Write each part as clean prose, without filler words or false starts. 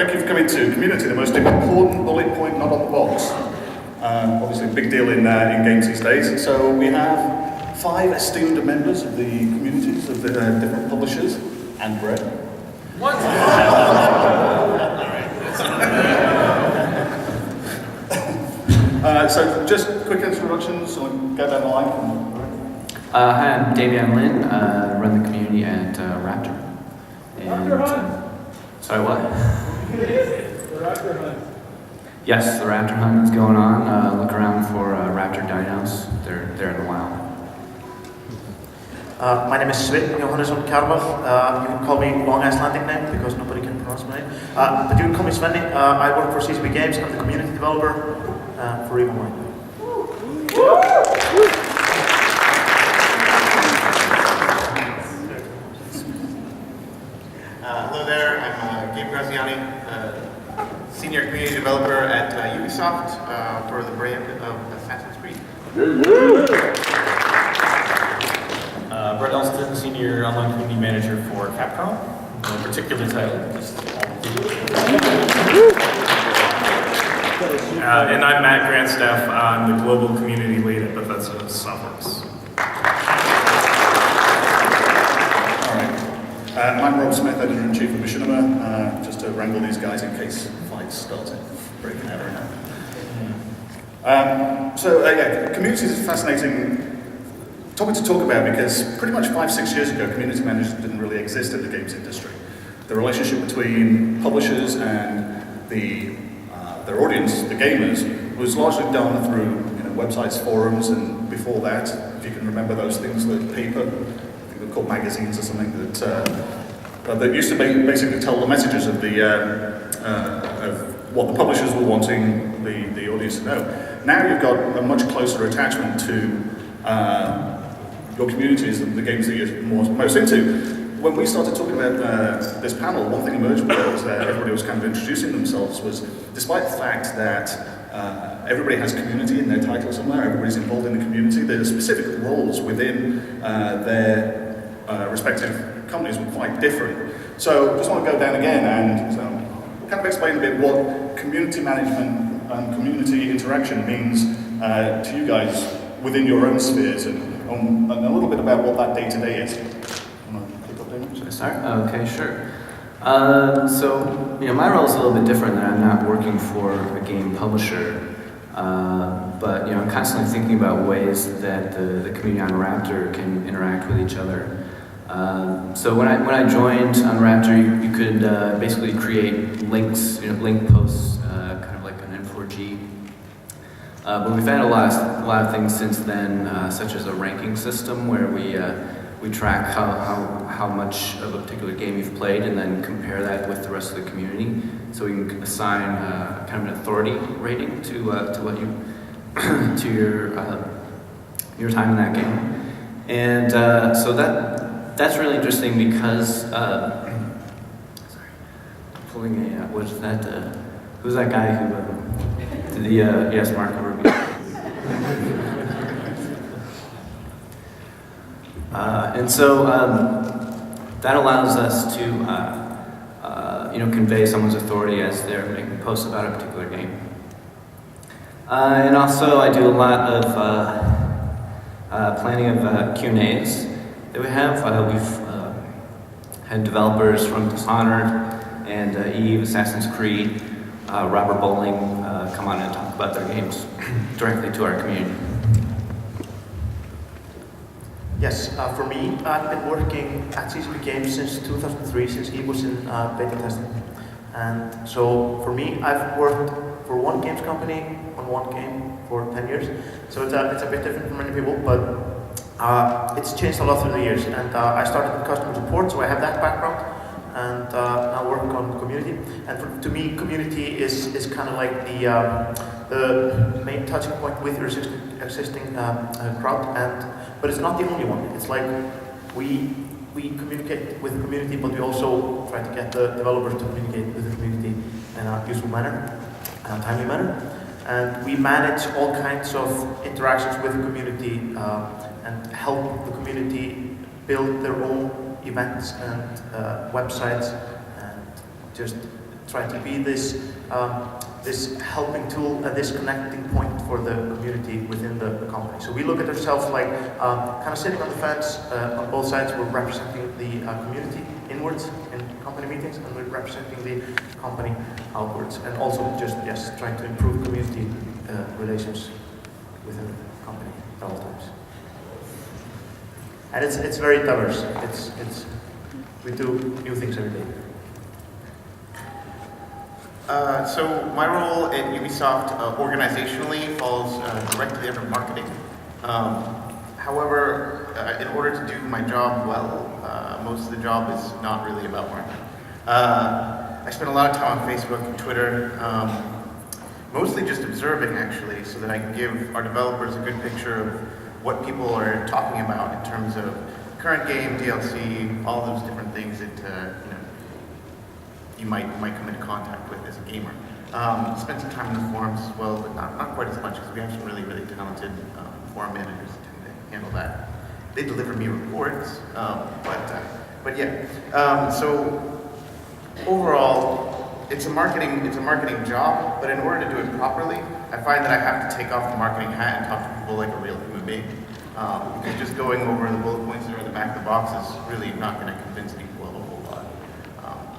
thank you for coming to Community, the most important bullet point not on the box. Obviously a big deal in games these days. So we have 5 esteemed members of the communities of the different publishers and Brett. What? So just quick introductions, so we'll go down the line. Hi, I'm Damian Lin, run the community at Raptor. And, sorry, what? The Raptor Hunt. Yes, the Raptor Hunt is going on. Look around for Raptor dinos. They're in the wild. My name is Svit Johannesson Karval. You can call me long Icelandic name because nobody can pronounce my name. But you can call me Svenni. I work for CCP Games. I'm the community developer for Evil Mind. Hello there, I'm Gabe Graziani, senior community developer at Ubisoft for the brand of Assassin's Creed. Brett Elston, senior online community manager for Capcom. No particular title, just and I'm Matt Grandstaff. I'm the global community lead at Bethesda Softworks. I'm Rob Smith, editor-in-chief of Machinima, just to wrangle these guys in case fights start breaking out right now. Communities is a fascinating topic to talk about because pretty much 5-6 years ago, community managers didn't really exist in the games industry. The relationship between publishers and their audience, the gamers, was largely done through websites, forums, and before that, if you can remember those things, the paper, called magazines or something that used to basically tell the messages of what the publishers were wanting the audience to know. Now you've got a much closer attachment to your communities and the games that you're most into. When we started talking about this panel, one thing emerged was that everybody was kind of introducing themselves was, despite the fact that everybody has community in their title somewhere, everybody's involved in the community, the specific roles within their respective companies were quite different. So just want to go down again and kind of explain a bit what community management and community interaction means to you guys within your own spheres and a little bit about what that day-to-day is. Should I start? Okay, sure. So my role is a little bit different. That I'm not working for a game publisher, but I'm constantly thinking about ways that the community on Raptor can interact with each other. So when I joined on Raptor, you could basically create links, link posts, kind of like an N4G. But we've had a lot of things since then, such as a ranking system where we track how much of a particular game you've played and then compare that with the rest of the community. So we can assign kind of an authority rating to what you to your time in that game. And so that's really interesting because sorry, I'm pulling a what's that? Who's that guy who did the yes, Mark Overby. And so that allows us to convey someone's authority as they're making posts about a particular game. And also I do a lot of planning of Q&As that we have. We've had developers from Dishonored and Eve, Assassin's Creed, Robert Bowling come on and talk about their games directly to our community. Yes, for me, I've been working at CCP Games since 2003, since Eve was in beta testing. And so for me, I've worked for one games company on one game for 10 years. So it's a bit different for many people, but it's changed a lot through the years. And I started with customer support, so I have that background. And I work on community. And to me, community is kind of like the main touching point with your existing crowd. But it's not the only one. It's like we communicate with the community, but we also try to get the developers to communicate with the community in a useful manner, in a timely manner. And we manage all kinds of interactions with the community and help the community build their own events and websites and just try to be this this helping tool, this connecting point for the community within the company. So we look at ourselves like kind of sitting on the fence. On both sides, we're representing the community inwards in company meetings, and we're representing the company outwards, and also just trying to improve community relations within the company at all times. And it's very diverse. We do new things every day. So my role at Ubisoft organizationally falls directly under marketing. However, in order to do my job well, most of the job is not really about marketing. I spend a lot of time on Facebook and Twitter, mostly just observing actually, so that I can give our developers a good picture of what people are talking about in terms of current game, DLC, all those different things that you might come into contact with as a gamer. Spend some time in the forums as well, but not quite as much because we have some really talented forum managers that tend to handle that. They deliver me reports, but yeah. So overall, it's a marketing job, but in order to do it properly, I find that I have to take off the marketing hat and talk to people like a real human being. Because just going over the bullet points that are in the back of the box is really not going to convince people of a whole lot.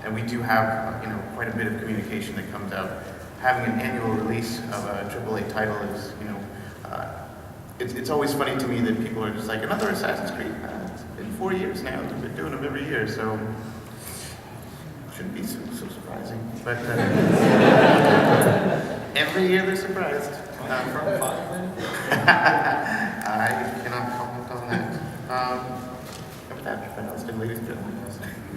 And we do have, quite a bit of communication that comes out. Having an annual release of a AAA title is, it's always funny to me that people are just like, another Assassin's Creed. It's been 4 years now. We've been doing them every year, so shouldn't be so surprising. But every year they're surprised. From 5 then? I cannot comment on that. With that, panelists, ladies and gentlemen.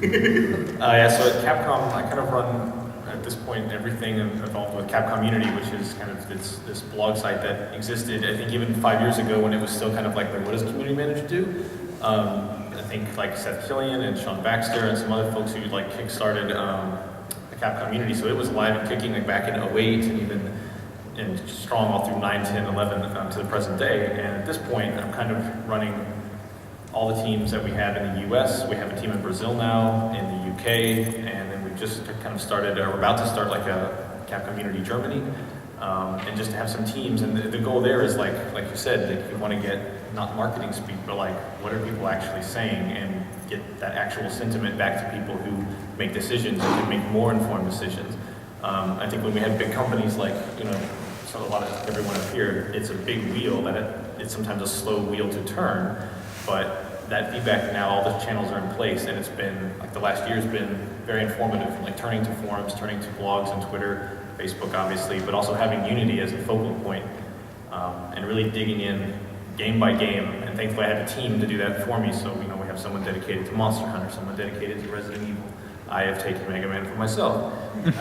Yeah, so at Capcom, I kind of run, at this point, everything involved with Capcom Unity, which is kind of this blog site that existed, I think, even 5 years ago when it was still kind of like, what does a community manager do? I think like Seth Killian and Sean Baxter and some other folks who like kickstarted the Capcom Unity, so it was live and kicking like back in 08 and even and strong all through 9, 10, 11 to the present day. And at this point, I'm kind of running all the teams that we have in the US. We have a team in Brazil now, in the UK, and then we've just kind of started, or we're about to start like a Capcom Unity Germany, and just to have some teams. And the goal there is like you said, that you want to get not marketing speak, but like what are people actually saying, and get that actual sentiment back to people who make decisions and can make more informed decisions. I think when we have big companies like, so a lot of everyone up here, it's a big wheel that it's sometimes a slow wheel to turn, but that feedback now, all the channels are in place, and it's been, like the last year's been very informative, like turning to forums, turning to blogs and Twitter, Facebook obviously, but also having Unity as a focal point, and really digging in game by game, and thankfully I have a team to do that for me, so we have someone dedicated to Monster Hunter, someone dedicated to Resident Evil. I have taken Mega Man for myself, and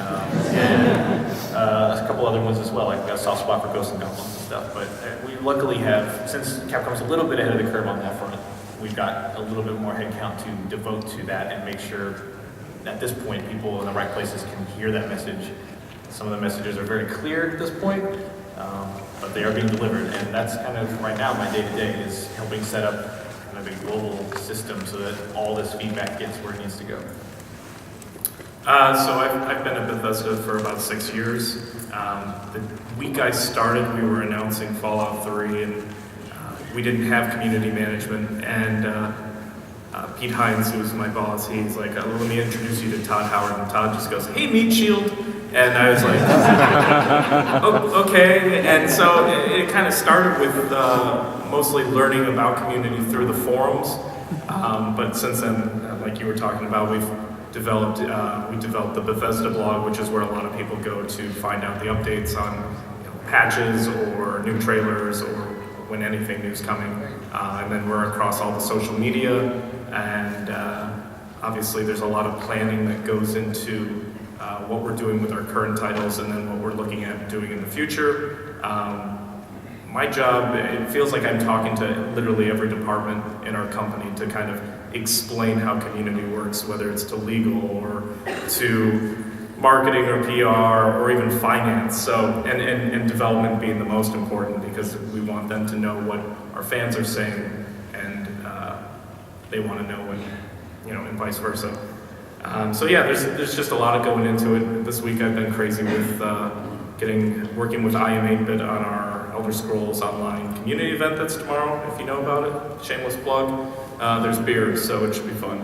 a couple other ones as well. I've got a soft spot for Ghosts and Goblins and stuff, but we luckily have, since Capcom's a little bit ahead of the curve on that front, we've got a little bit more headcount to devote to that and make sure at this point people in the right places can hear that message. Some of the messages are very clear at this point, but they are being delivered, and that's kind of right now my day-to-day is helping set up kind of a global system so that all this feedback gets where it needs to go. So I've been at Bethesda for about 6 years. The week I started, we were announcing Fallout 3, and we didn't have community management. And Pete Hines, who's my boss, he's like, let me introduce you to Todd Howard. And Todd just goes, hey, Meat Shield. And I was like, oh, okay. And so it kind of started with mostly learning about community through the forums. But since then, like you were talking about, we developed the Bethesda blog, which is where a lot of people go to find out the updates on patches or new trailers or when anything new's coming. And then we're across all the social media, and obviously there's a lot of planning that goes into what we're doing with our current titles and then what we're looking at doing in the future. My job, it feels like I'm talking to literally every department in our company to kind of explain how community works, whether it's to legal or to marketing or PR or even finance. So, and development being the most important because we want them to know what our fans are saying, and they want to know what, and vice versa. So yeah, there's just a lot of going into it. This week I've been crazy with working with IM8-bit on our Elder Scrolls Online community event that's tomorrow, if you know about it. Shameless plug. There's beer, so it should be fun.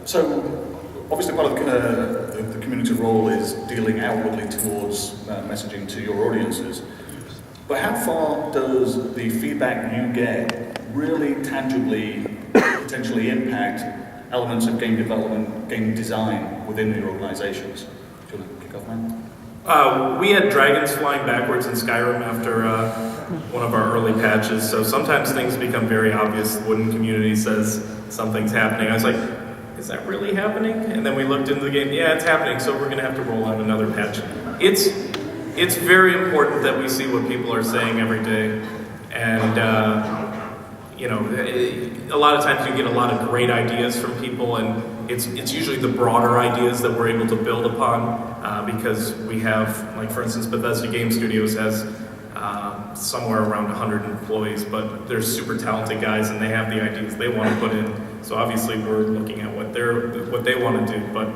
So, obviously part of the community role is dealing outwardly towards messaging to your audiences. But how far does the feedback you get really tangibly potentially impact elements of game development, game design within your organizations? Do you want to kick off, man? We had dragons flying backwards in Skyrim after one of our early patches, so sometimes things become very obvious when the community says something's happening. I was like, is that really happening? And then we looked into the game, yeah, it's happening, so we're going to have to roll out another patch. It's very important that we see what people are saying every day, and a lot of times you get a lot of great ideas from people, and it's usually the broader ideas that we're able to build upon because we have, like for instance, Bethesda Game Studios has somewhere around 100 employees, but they're super talented guys and they have the ideas they want to put in. So obviously we're looking at what they want to do. But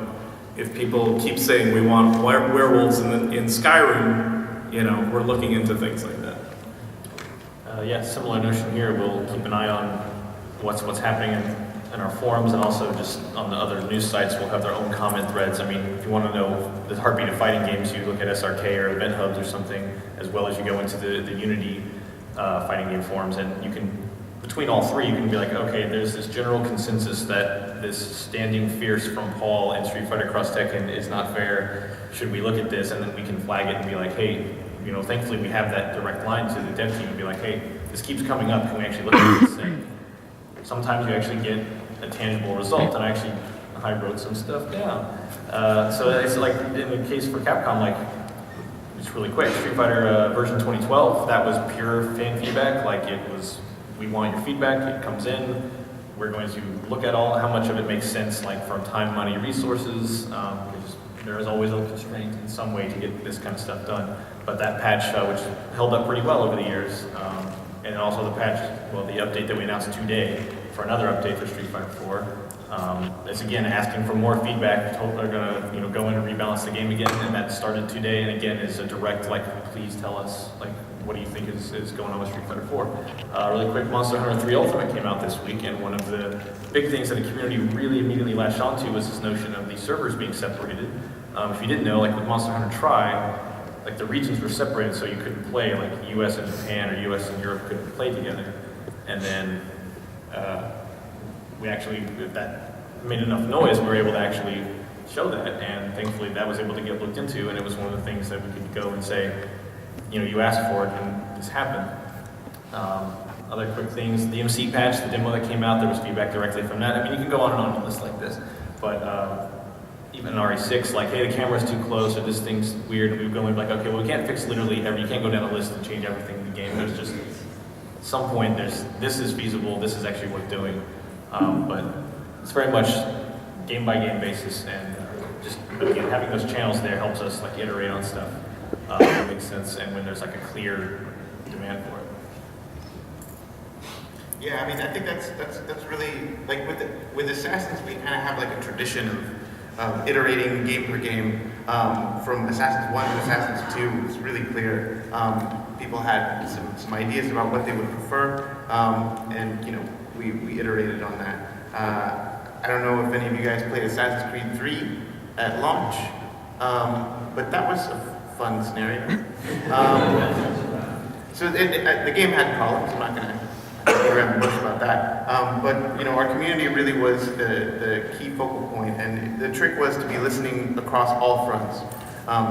if people keep saying we want werewolves in Skyrim, we're looking into things like that. Yeah, similar notion here. We'll keep an eye on what's happening in our forums, and also just on the other news sites will have their own comment threads. I mean, if you want to know the heartbeat of fighting games, you look at SRK or Event Hubs or something, as well as you go into the Unity fighting game forums, and you can, between all three, you can be like, okay, there's this general consensus that this standing fierce from Paul in Street Fighter Cross Tekken is not fair. Should we look at this? And then we can flag it and be like, hey, thankfully we have that direct line to the dev team and be like, hey, this keeps coming up. Can we actually look at this thing? Sometimes you actually get a tangible result, and I wrote some stuff down. So it's like in the case for Capcom, like just really quick, Street Fighter version 2012, that was pure fan feedback. Like it was, we want your feedback. It comes in. We're going to look at how much of it makes sense, like from time, money, resources. There is always a constraint in some way to get this kind of stuff done. But that patch, which held up pretty well over the years, and also the update that we announced today for another update for Street Fighter 4, is again asking for more feedback. They're going to go in and rebalance the game again, and that started today. And again, is a direct please tell us what do you think is going on with Street Fighter 4. Really quick, Monster Hunter 3 Ultimate came out this week, and one of the big things that the community really immediately latched onto was this notion of the servers being separated. If you didn't know, with Monster Hunter Tri, the regions were separated so you couldn't play, US and Japan or US and Europe couldn't play together. And then that made enough noise, we were able to actually show that, and thankfully that was able to get looked into, and it was one of the things that we could go and say, you asked for it and this happened. Other quick things, the MC patch, the demo that came out, there was feedback directly from that. I mean, you can go on and on a list like this, but even RE6, hey, the camera's too close, or this thing's weird, and we go and be like, okay, well, we can't fix literally you can't go down a list and change everything in the game. There's just, at some point, this is feasible, this is actually worth doing. But it's very much game-by-game basis, and just, again, having those channels there helps us, iterate on stuff that makes sense, and when there's, a clear demand for it. Yeah, I mean, I think that's really, with Assassins, we kind of have a tradition of iterating game per game. From Assassins 1 to Assassins 2, it's really clear. People had some ideas about what they would prefer, and we iterated on that. I don't know if any of you guys played Assassin's Creed 3 at launch, but that was a fun scenario. So the game had problems. I'm not going to go around the bush about that. But our community really was the key focal point, and the trick was to be listening across all fronts.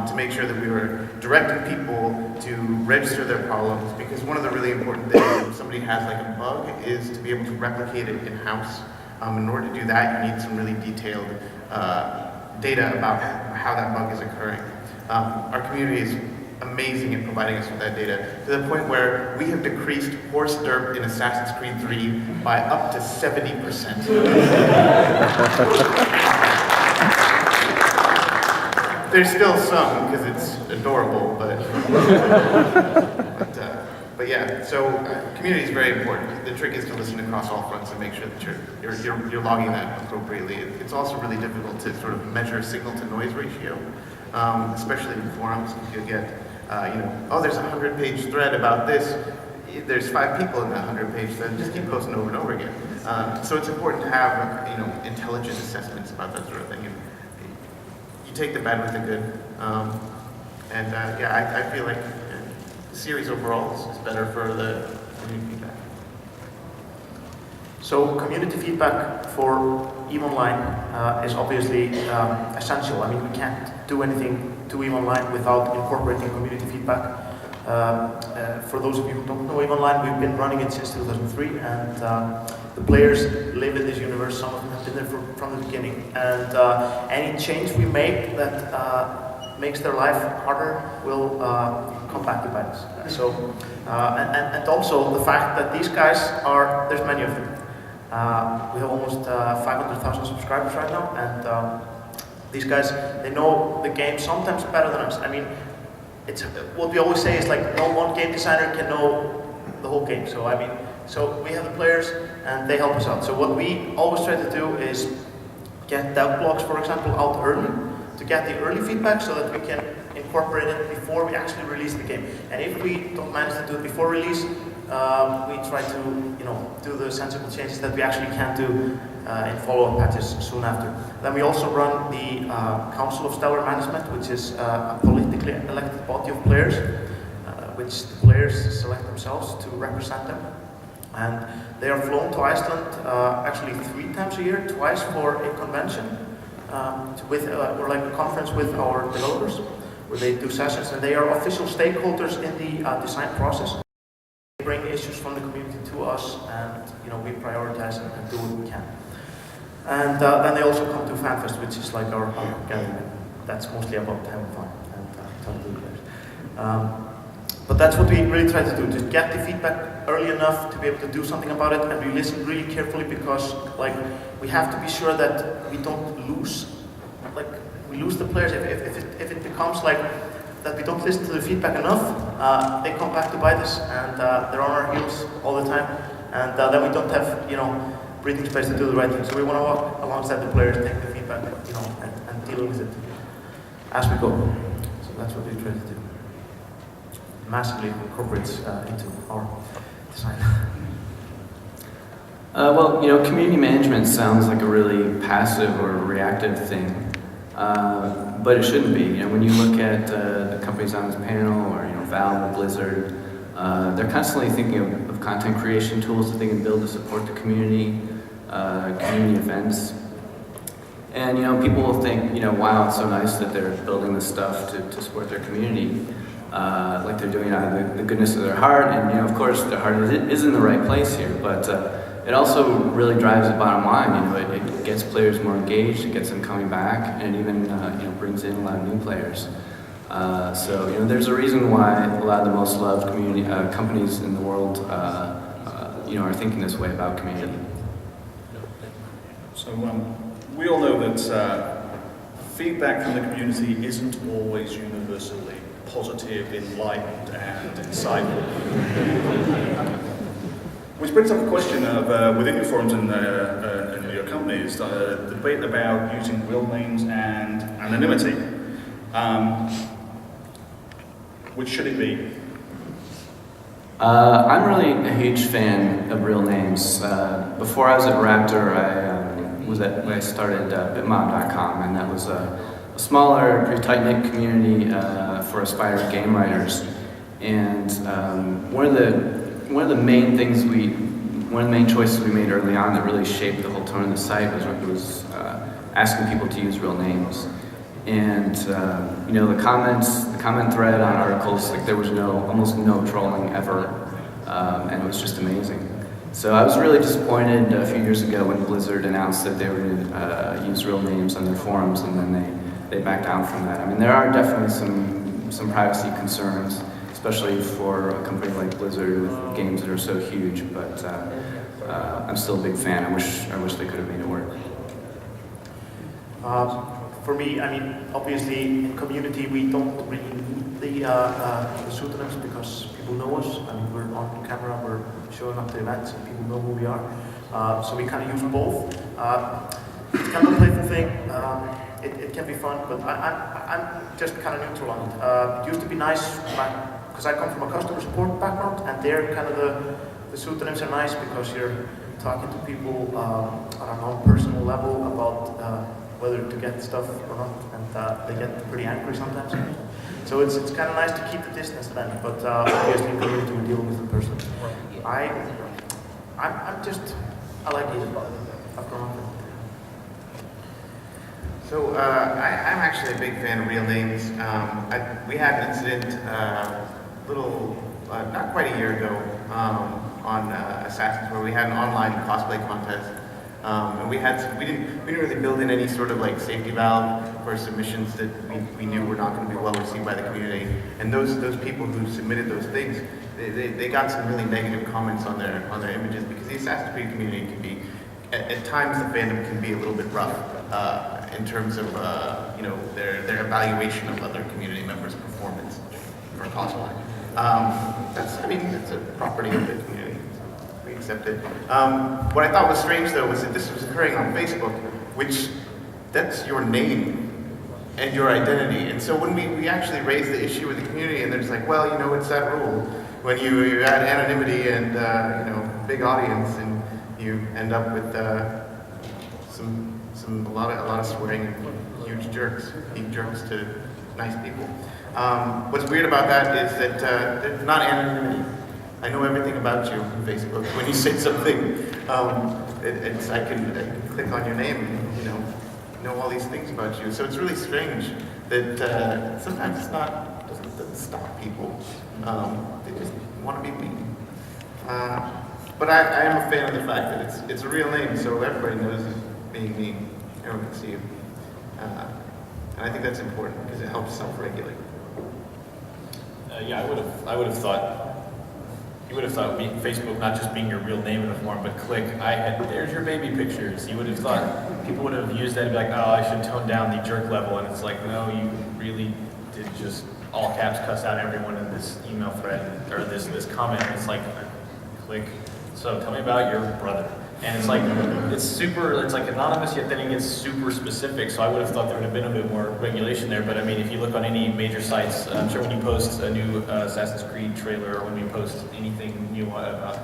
To make sure that we were directing people to register their problems, because one of the really important things if somebody has a bug is to be able to replicate it in-house. In order to do that, you need some really detailed data about how that bug is occurring. Our community is amazing at providing us with that data, to the point where we have decreased horse derp in Assassin's Creed 3 by up to 70%. There's still some, because it's adorable, but But yeah, so community is very important. The trick is to listen across all fronts and make sure that you're logging that appropriately. It's also really difficult to sort of measure signal to noise ratio, especially in forums. You'll get, oh, there's a 100-page thread about this. There's 5 people in that 100-page thread. Just keep posting over and over again. So it's important to have, intelligent assessments about that sort of thing. And you take the bad with the good. I feel like the series overall is better for the community feedback. So community feedback for EVE Online is obviously essential. I mean, we can't do anything to EVE Online without incorporating community feedback. For those of you who don't know EVE Online, we've been running it since 2003, and the players live in this universe. Some of them have been there from the beginning, and any change we make that makes their life harder will come back to bite us. So, and also the fact that these guys there's many of them. We have almost 500,000 subscribers right now, and these guys, they know the game sometimes better than us. I mean, it's what we always say is like no one game designer can know the whole game. So so we have the players and they help us out. So what we always try to do is get dev blogs, for example, out early to get the early feedback so that we can incorporate it before we actually release the game. And if we don't manage to do it before release, we try to do the sensible changes that we actually can do in follow-up patches soon after. Then we also run the Council of Stellar Management, which is a politically elected body of players, which the players select themselves to represent them. And they are flown to Iceland actually 3 times a year, twice for a convention, or like a conference with our developers, where they do sessions, and they are official stakeholders in the design process. They bring issues from the community to us, and we prioritize and do what we can. And then they also come to FanFest, which is like our gathering. That's mostly about having fun and talking to the players. But that's what we really try to do, just get the feedback early enough to be able to do something about it, and we listen really carefully because we have to be sure that we don't lose the players. If it becomes like that we don't listen to the feedback enough, they come back to bite us, and they're on our heels all the time, and then we don't have breathing space to do the right thing. So we want to walk alongside the players, take the feedback, and deal with it as we go. So that's what we try to do. Massively incorporates into our design. Community management sounds like a really passive or reactive thing, but it shouldn't be. When you look at the companies on this panel, or Valve or Blizzard, they're constantly thinking of content creation tools that they can build to support the community, community events. And people will think, wow, it's so nice that they're building this stuff to support their community, like they're doing out of the goodness of their heart. And of course, their heart is in the right place here, but it also really drives the bottom line. It gets players more engaged, it gets them coming back, and it even brings in a lot of new players. So there's a reason why a lot of the most loved community companies in the world are thinking this way about community. So we all know that feedback from the community isn't always universally positive, enlightened, and insightful. Which brings up a question of within your forums and your companies, the debate about using real names and anonymity. Which should it be? I'm really a huge fan of real names. Before I was at Raptor, I started bitmob.com, and that was a smaller, pretty tight-knit community for aspiring game writers. And one of the main choices we made early on that really shaped the whole tone of the site was asking people to use real names. And the comment thread on articles, there was almost no trolling ever, and it was just amazing. So I was really disappointed a few years ago when Blizzard announced that they were going to use real names on their forums, and then they backed down from that. I mean, there are definitely some privacy concerns, especially for a company like Blizzard with games that are so huge. But I'm still a big fan. I wish they could have made it work. For me, I mean, obviously in community we don't really need the pseudonyms because people know us. I mean, we're on camera, we're showing up to events, and people know who we are. So we kind of use both. It's kind of a playful thing. It can be fun, but I'm just kind of neutral on it. It used to be nice because I come from a customer support background, and they're kind of the pseudonyms are nice because you're talking to people on a non-personal level about whether to get stuff or not, and they get pretty angry sometimes. So it's kind of nice to keep the distance then, but obviously we need to deal with the person. I like it after all. So I'm actually a big fan of real names. We had an incident not quite a year ago on Assassins where we had an online cosplay contest. And we didn't really build in any sort of like safety valve for submissions that we knew were not going to be well received by the community. And those people who submitted those things, they got some really negative comments on their images because the Assassin's Creed community can be, at times the fandom can be a little bit rough in terms of their evaluation of other community members' performance for cosplay. That's a property of the community. We accept it. What I thought was strange though was that this was occurring on Facebook, which that's your name and your identity. And so when we actually raised the issue with the community, and they're just like, well, it's that rule. When you add anonymity and big audience, and you end up with a lot of swearing and huge jerks, being jerks to nice people. What's weird about that is that there's not anonymity. I know everything about you on Facebook. When you say something, I can click on your name and know all these things about you. So it's really strange that sometimes it doesn't stop people. They just want to be mean. But I am a fan of the fact that it's a real name, so everybody knows it's being mean. Everyone can see you. And I think that's important because it helps self-regulate. Yeah, I would have thought. You would have thought Facebook not just being your real name in the form, but there's your baby pictures. You would have thought people would have used that and be like, oh, I should tone down the jerk level. And it's like, no, you really did just all caps cuss out everyone in this email thread or this comment. And it's like, click. So tell me about your brother. And it's like, it's like anonymous, yet then it gets super specific. So I would have thought there would have been a bit more regulation there. But I mean, if you look on any major sites, I'm sure when you post a new Assassin's Creed trailer, or when you post anything new about,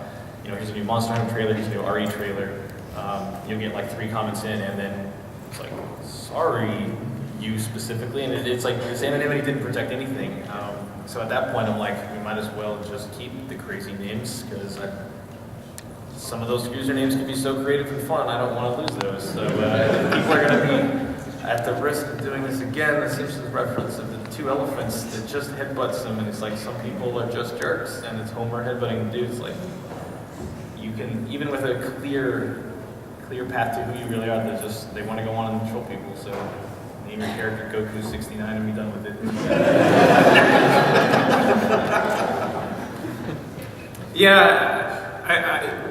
here's a new Monster Hunter trailer, here's a new RE trailer, you'll get like 3 comments in, and then it's like, sorry, you specifically. And it's like, this anonymity didn't protect anything. So at that point, I'm like, we might as well just keep the crazy names, because some of those usernames can be so creative and fun, I don't want to lose those. So people are going to be at the risk of doing this again. The Simpsons reference of the 2 elephants that just headbutts them, and it's like some people are just jerks, and it's Homer headbutting the dudes. Like, you can, even with a clear path to who you really are, they want to go on and troll people. So name your character Goku69 and be done with it. Yeah.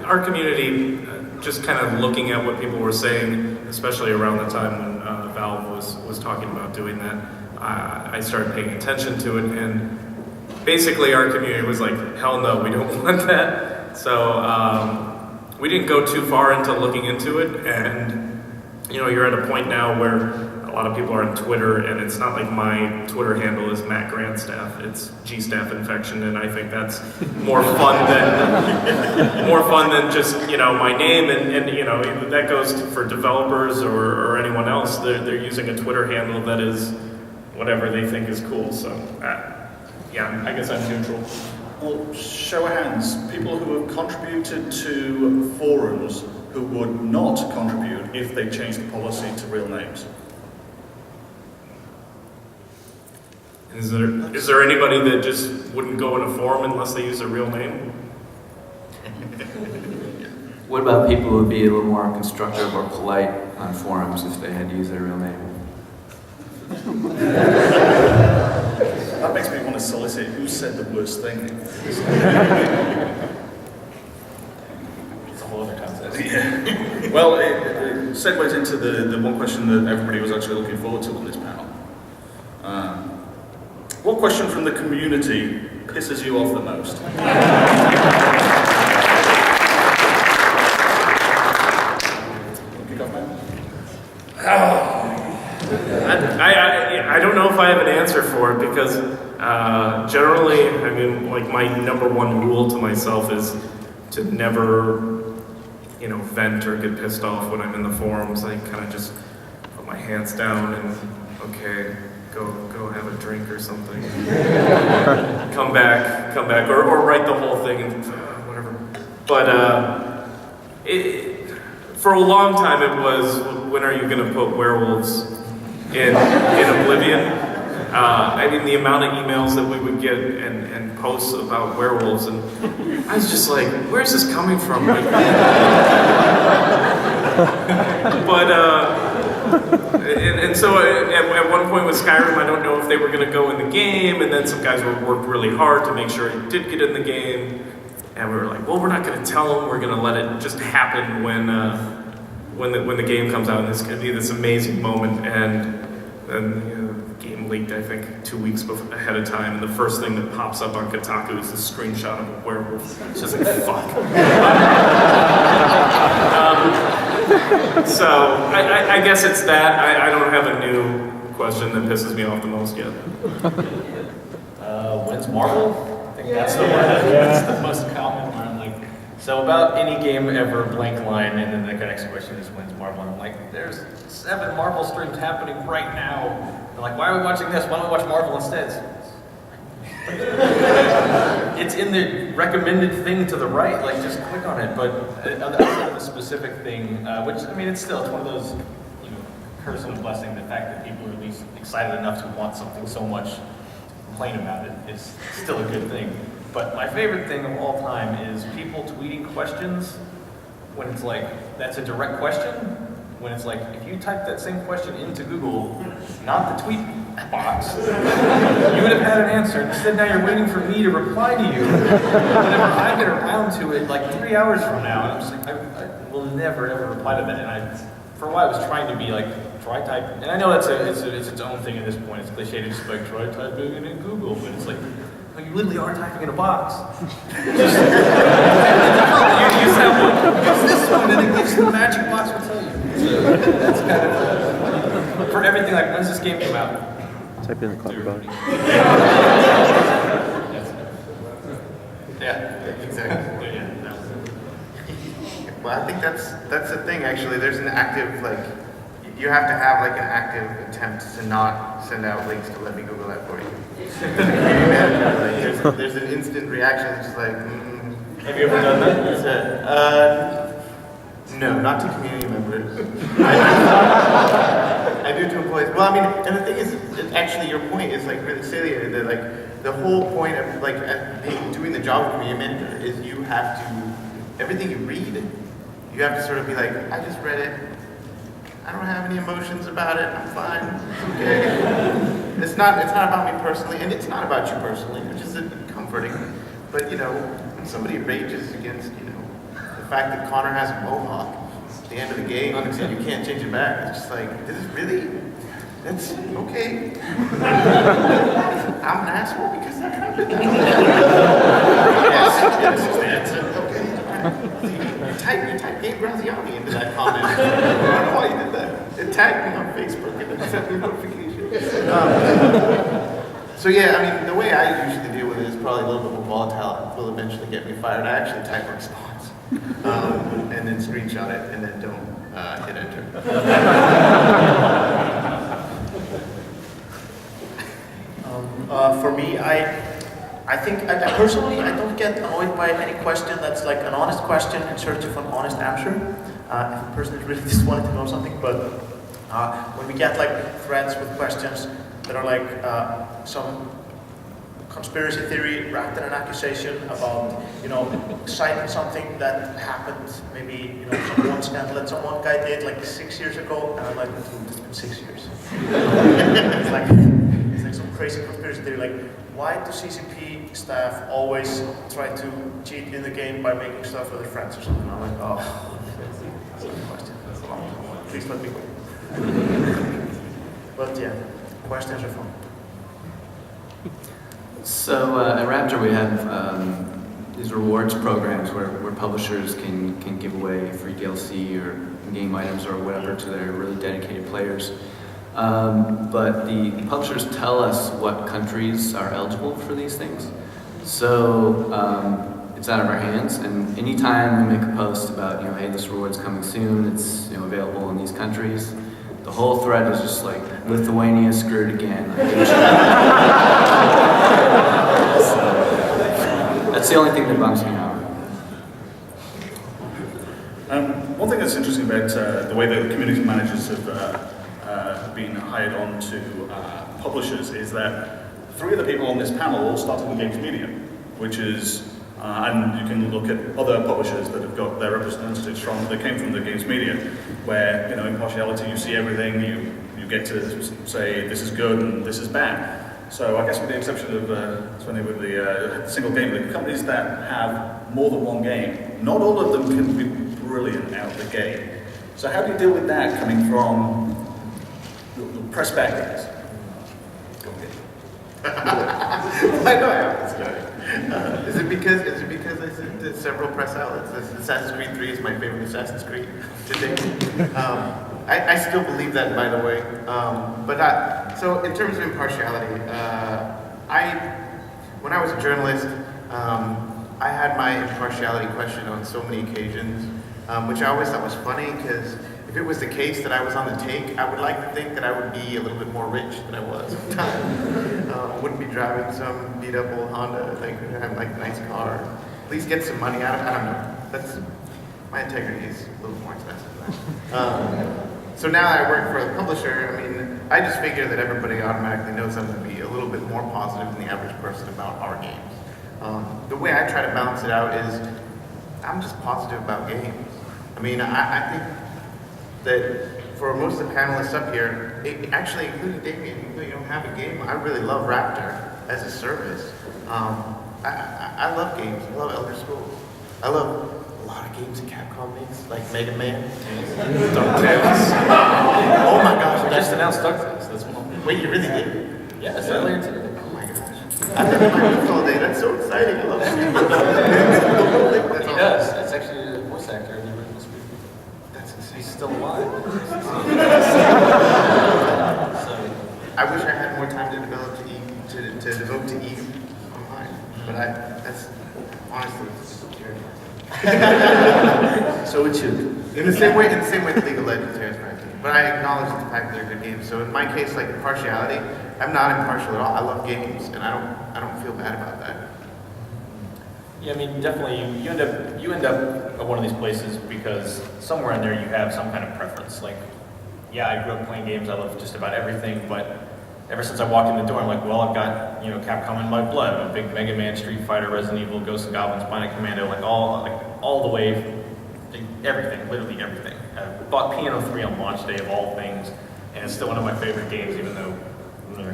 Our community, just kind of looking at what people were saying, especially around the time when Valve was talking about doing that, I started paying attention to it, and basically our community was like, hell no, we don't want that. So we didn't go too far into looking into it, and you're at a point now where a lot of people are on Twitter, and it's not like my Twitter handle is Matt Grandstaff, it's G-Staff Infection, and I think that's more fun than just my name, and that goes for developers or anyone else. They're using a Twitter handle that is whatever they think is cool. So yeah, I guess I'm neutral. Well, show of hands, people who have contributed to forums who would not contribute if they changed the policy to real names. Is there anybody that just wouldn't go in a forum unless they use a real name? What about people who would be a little more constructive or polite on forums if they had to use their real name? That makes me want to solicit who said the worst thing. It's a whole other concept. Yeah. Well, it segues into the one question that everybody was actually looking forward to on this panel. What question from the community pisses you off the most? Kick off, man. I don't know if I have an answer for it because generally, I mean, like my number one rule to myself is to never, vent or get pissed off when I'm in the forums. I kind of just put my hands down and okay, go have a drink or something. come back, or write the whole thing and whatever. But for a long time it was, when are you going to put werewolves in Oblivion? I mean, the amount of emails that we would get and posts about werewolves, and I was just like, where's this coming from? But and so at one point with Skyrim, I don't know if they were going to go in the game, and then some guys worked really hard to make sure it did get in the game, and we were like, well, we're not going to tell them, we're going to let it just happen when the game comes out, and it's going to be this amazing moment, and then the game leaked, I think, 2 weeks ahead of time, and the first thing that pops up on Kotaku is this screenshot of a werewolf. It's just like, fuck. So, I guess it's that. I don't have a new question that pisses me off the most yet. When's Marvel? I think that's the one. That's the most common one. So about any game ever, blank line, and then the next question is when's Marvel? And I'm like, there's 7 Marvel streams happening right now. They're like, why are we watching this? Why don't we watch Marvel instead? It's in the recommended thing to the right, like just click on it. But outside of the specific thing, which, I mean, it's still, it's one of those, curse and blessing, the fact that people are at least excited enough to want something so much to complain about it is still a good thing. But my favorite thing of all time is people tweeting questions when it's like, that's a direct question. When it's like, if you type that same question into Google, not the tweet box, you would have had an answer. Instead, now you're waiting for me to reply to you. Whenever I get around to it, like 3 hours from now, and I'm just like, I will never, ever reply to that. And for a while, I was trying to be like, try type, and I know it's its own thing at this point. It's cliche to just like, try typing it in Google, but it's like, you literally are typing in a box. You sound like, what's this one? And it gives the magic box will tell you. So that's kind of, for everything, like, when's this game come out? Type in the clock about it. Yeah, exactly. Yeah, no. Well, I think that's the thing, actually. There's an active, you have to have an active attempt to not send out links to let me Google that for you. There's an instant reaction. It's just like, Have you ever done that? No, not to community members. I do to employees. Well, I mean, and the thing is, actually, your point is really salient. That the whole point of doing the job of community manager is you have to, everything you read, you have to sort of be like, I just read it. I don't have any emotions about it. I'm fine. It's okay. It's not about me personally, and it's not about you personally, which is comforting. But when somebody rages against the fact that Connor has a mohawk at the end of the game and you can't change it back, it's just like, this is really, that's okay. I'm an asshole because that happened. Yes, okay. You type Gabe Graziani into that comment. I don't know why you did that. It tagged me on Facebook and it sent me a notification. So yeah, I mean, the way I usually deal with it is probably a little bit more volatile. It will eventually get me fired. I actually type a response and then screenshot it and then don't hit enter. For me, I think, personally, I don't get annoyed by any question that's like an honest question in search of an honest answer. If a person is really just wanting to know something, but when we get threads with questions that are some conspiracy theory wrapped in an accusation about, citing something that happened, maybe, some one scandal that some one guy did 6 years ago, and I'm like, dude, it's been 6 years. It's like some crazy conspiracy theory, why do CCP staff always try to cheat in the game by making stuff with their friends or something? I'm like, oh, that's a good question. That's a long one. Please let me go. But yeah, questions are fun. So at Raptor we have these rewards programs where publishers can give away free DLC or game items or whatever to their really dedicated players. But the publishers tell us what countries are eligible for these things. So it's out of our hands, and anytime we make a post about, hey, this reward's coming soon, it's available in these countries, the whole thread is just like, Lithuania screwed again. So, that's the only thing that bums me out. One thing that's interesting about the way that the community managers have been hired on to publishers is that 3 of the people on this panel all started in games media, which is, and you can look at other publishers that have got their representatives that came from the games media, where, impartiality, you see everything, you get to say this is good and this is bad. So I guess with the exception of certainly with the single game, the companies that have more than one game, not all of them can be brilliant out of the gate. So how do you deal with that coming from the press backgrounds? I know I have this guy. Is it because I did several press outlets? Assassin's Creed 3 is my favorite Assassin's Creed to date. I still believe that, by the way. So in terms of impartiality, when I was a journalist, I had my impartiality questioned on so many occasions, which I always thought was funny, because if it was the case that I was on the take, I would like to think that I would be a little bit more rich than I was at the time. Wouldn't be driving some beat up old Honda. I could have like a nice car. At least get some money out of it. I don't know. My integrity is a little more expensive than that. So now that I work for a publisher, I just figure that everybody automatically knows I'm going to be a little bit more positive than the average person about our games. The way I try to balance it out is I'm just positive about games. I think that for most of the panelists up here, actually including Damien, even though you don't have a game, I really love Raptor as a service. I love games. I love Elder Scrolls. I love a lot of games that Capcom makes, like Mega Man. DuckTales. Oh my gosh, I just announced DuckTales. That's one. Wait, you really did? Yeah, it's earlier today. Oh my gosh. I've been in my booth all day. That's so exciting. I love it. That's He awesome. does. It's actually a voice actor in the original speaker. That's insane. He's still alive. So, I wish I had more time to develop to devote to Eve online, but that's honestly terrifying. So it should. In the same way that League of Legends is terrifying. But I acknowledge the fact that they're good games. So in my case, like impartiality, I'm not impartial at all. I love games, and I don't feel bad about that. yeah, definitely you end up at one of these places because somewhere in there you have some kind of preference. Like, yeah, I grew up playing games. I love just about everything, but ever since I walked in the door, I'm like, well, I've got Capcom in my blood. I'm a big Mega Man, Street Fighter, Resident Evil, Ghosts and Goblins, Bionic Commando, all the way, everything, literally everything. I bought Piano 3 on launch day of all things, and it's still one of my favorite games, even though you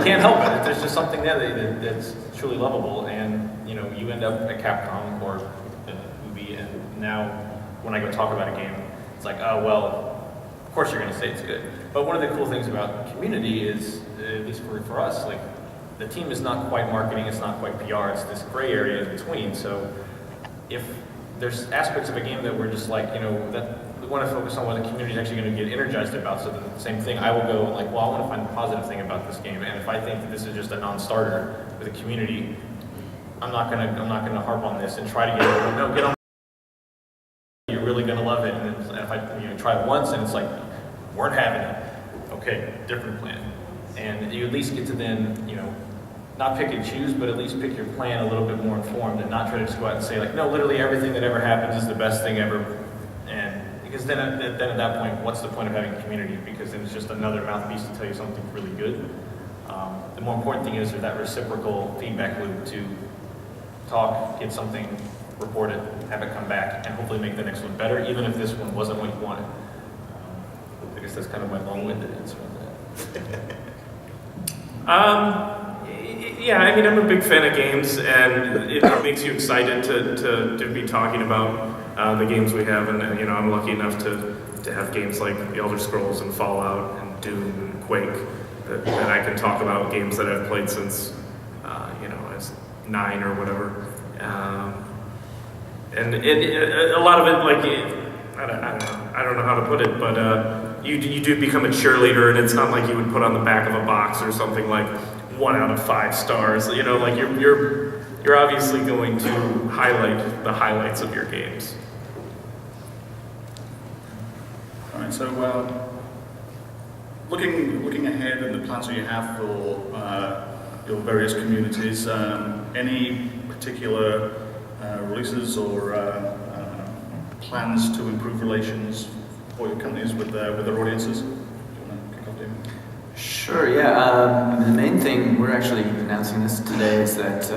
can't help it. There's just something there that's truly lovable, and you end up at Capcom or Ubi, and now when I go talk about a game, it's like, oh well. Of course you're going to say it's good. But one of the cool things about community is, at least for us, like the team is not quite marketing, it's not quite PR, it's this gray area in between. So if there's aspects of a game that we're just like, that we want to focus on what the community is actually going to get energized about. So the same thing, I will go like, well, I want to find the positive thing about this game. And if I think that this is just a non-starter with the community, I'm not going to harp on this and try to get on. You're really going to love it. And if I try it once and it's like, weren't having it, okay, different plan. And you at least get to then, not pick and choose, but at least pick your plan a little bit more informed and not try to just go out and say like, no, literally everything that ever happens is the best thing ever. And because then at that point, what's the point of having a community? Because then it's just another mouthpiece to tell you something really good. The more important thing is that reciprocal feedback loop to talk, get something, report it, have it come back, and hopefully make the next one better, even if this one wasn't what you wanted. I guess that's kind of my long-winded answer on that. Yeah, I'm a big fan of games, and it makes you excited to be talking about the games we have, and I'm lucky enough to have games like The Elder Scrolls and Fallout and Doom and Quake that I can talk about games that I've played since 9 or whatever. And a lot of it, like, I don't know how to put it, but you do become a cheerleader, and it's not like you would put on the back of a box or something like 1 out of 5 stars. You know, like you're obviously going to highlight the highlights of your games. All right, so looking ahead and the plans that you have for your various communities, any particular releases or plans to improve relations for your companies with their audiences? Do you want to kick off, David? Sure, yeah. The main thing, we're actually announcing this today, is that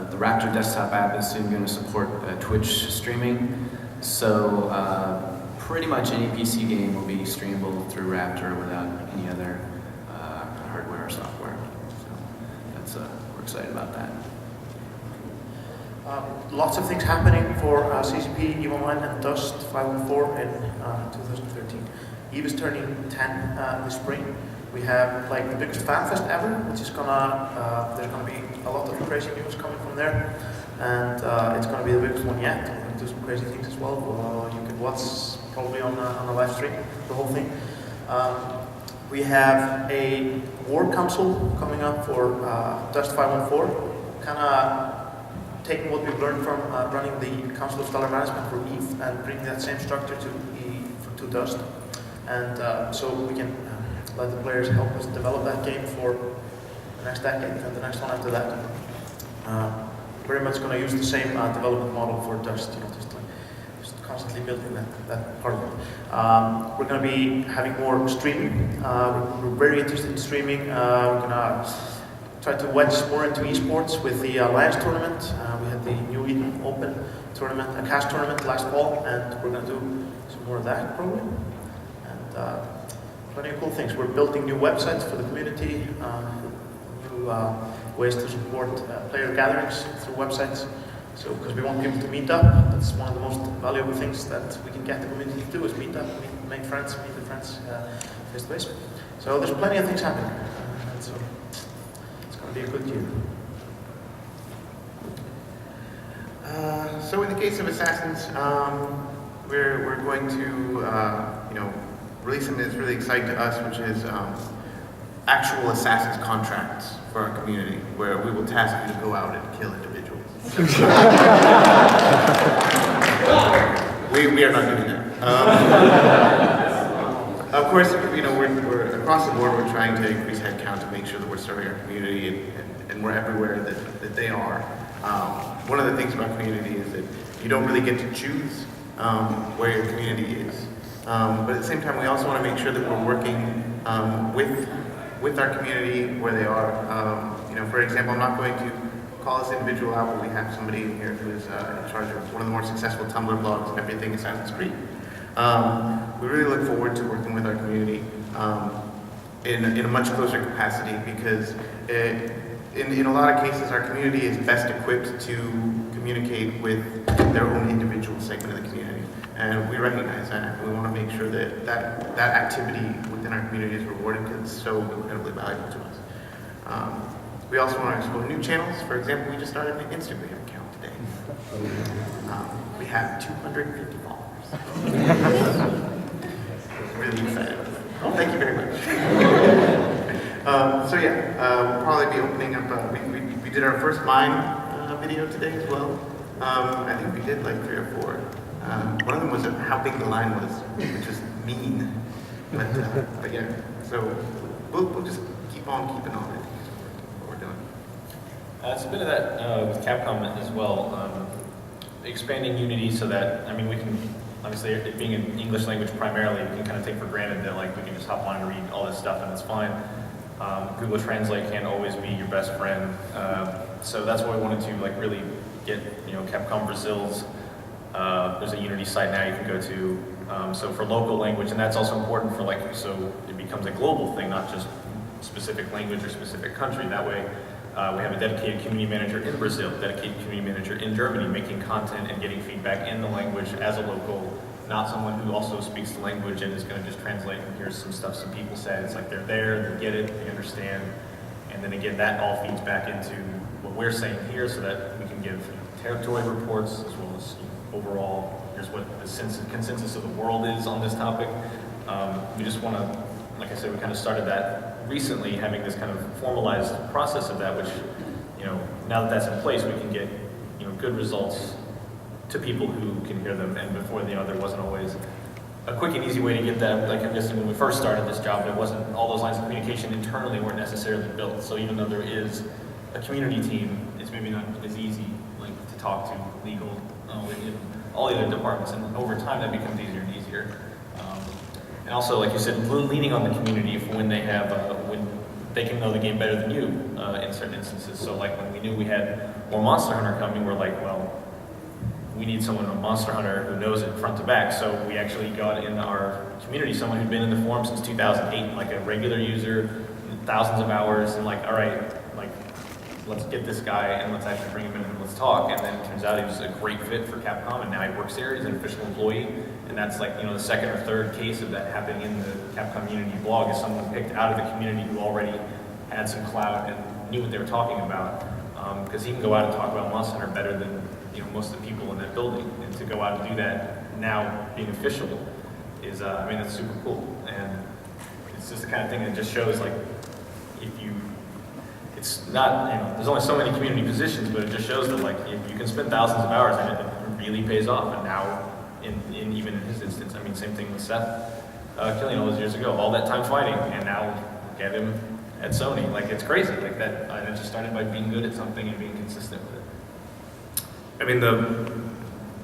the Raptor desktop app is soon going to support Twitch streaming. So pretty much any PC game will be streamable through Raptor without any other hardware or software. So we're excited about that. Lots of things happening for CCP, EVE Online, and Dust 514 in 2013. EVE is turning 10 this spring. We have like the biggest fan fest ever, which is gonna, there's gonna be a lot of crazy news coming from there, and it's gonna be the biggest one yet. We're gonna do some crazy things as well. You can watch probably on a live stream, the whole thing. We have a war council coming up for Dust 514, kind of taking what we've learned from running the Council of Stellar Management for EVE and bringing that same structure to Dust. And so we can let the players help us develop that game for the next decade and the next one after that. Very much going to use the same development model for Dust, you know, just constantly building that part of it. We're going to be having more streaming. We're very interested in streaming. We're going to try to wedge more into esports with the Alliance tournament. We had the New Eden Open tournament, a cast tournament last fall, and we're going to do some more of that probably. And plenty of cool things. We're building new websites for the community, new ways to support player gatherings through websites. So, because we want people to meet up, that's one of the most valuable things that we can get the community to do, is meet up, make friends, meet the friends face to face. So there's plenty of things happening. And so it's going to be a good year. So in the case of Assassins, we're going to release something that's really exciting to us, which is actual Assassins contracts for our community, where we will task you to go out and kill individuals. we are not doing that. Of course, we're across the board. We're trying to increase headcount to make sure that we're serving our community, and we're everywhere that they are. One of the things about community is that you don't really get to choose where your community is. But at the same time, we also want to make sure that we're working with our community where they are. For example, I'm not going to call this individual out, but we have somebody in here who is in charge of one of the more successful Tumblr blogs, Everything Assassin's Creed. We really look forward to working with our community in a much closer capacity, because in a lot of cases, our community is best equipped to communicate with their own individual segment of the community. And we recognize that. We want to make sure that activity within our community is rewarded, because it's so incredibly valuable to us. We also want to explore new channels. For example, we just started an Instagram account today. We have 250 followers. Really excited. Oh, thank you very much. We'll probably be opening up. We did our first Vine video today as well. I think we did like 3 or 4. One of them was how big the line was, which is mean. But yeah, so we'll just keep on keeping on. I think is what we're doing. It's a bit of that with Capcom as well. Expanding Unity so that, we can, obviously it being in English language primarily, we can kind of take for granted that we can just hop on and read all this stuff and it's fine. Google Translate can't always be your best friend. So that's why we wanted to really get Capcom Brazil's. There's a Unity site now you can go to. So for local language, and that's also important for so it becomes a global thing, not just specific language or specific country. That way, we have a dedicated community manager in Brazil, dedicated community manager in Germany, making content and getting feedback in the language as a local, not someone who also speaks the language and is going to just translate and here's some stuff some people said. It's like they're there, they get it, they understand, and then again, that all feeds back into what we're saying here so that we can give territory reports as well as overall, here's what the consensus of the world is on this topic. We just want to, like I said, we kind of started that recently, having this kind of formalized process of that, which, now that that's in place, we can get, good results to people who can hear them. And before, there wasn't always a quick and easy way to get that. Like I guess when we first started this job, there wasn't, all those lines of communication internally weren't necessarily built. So even though there is a community team, it's maybe not as easy, like to talk to legal, in all the other departments. And over time, that becomes easier and easier. And also, like you said, leaning on the community for when they have, when they can know the game better than you in certain instances. So like when we knew we had more Monster Hunter coming, we're like, well, we need someone, a Monster Hunter, who knows it front to back. So we actually got in our community someone who'd been in the forum since 2008, like a regular user, thousands of hours, and like, all right, like, let's get this guy and let's actually bring him in and let's talk. And then it turns out he was a great fit for Capcom, and now he works there, he's an official employee. And that's like, the second or third case of that happening in the Capcom Unity blog, is someone picked out of the community who already had some clout and knew what they were talking about. Because he can go out and talk about Monster Hunter better than most of the people in that building. And to go out and do that now, being official, is that's super cool. And it's just the kind of thing that just shows like, it's not, there's only so many community positions, but it just shows that like if you can spend thousands of hours in it, it really pays off. And now, even in his instance, same thing with Seth killing all those years ago, all that time fighting, and now get him at Sony. Like, it's crazy. Like that, it just started by being good at something and being consistent with it.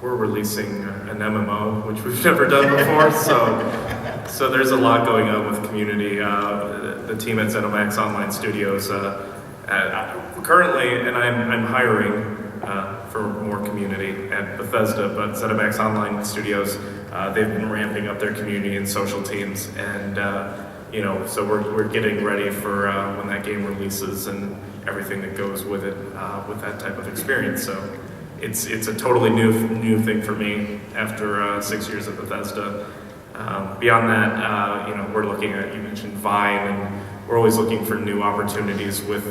We're releasing an MMO, which we've never done before, so there's a lot going on with community. The team at ZeniMax Online Studios currently, and I'm hiring for more community at Bethesda, but ZeniMax Online Studios, they've been ramping up their community and social teams, and so we're getting ready for when that game releases and everything that goes with it, with that type of experience. So it's a totally new thing for me after 6 years at Bethesda. Beyond that, we're looking at, you mentioned Vine, and we're always looking for new opportunities with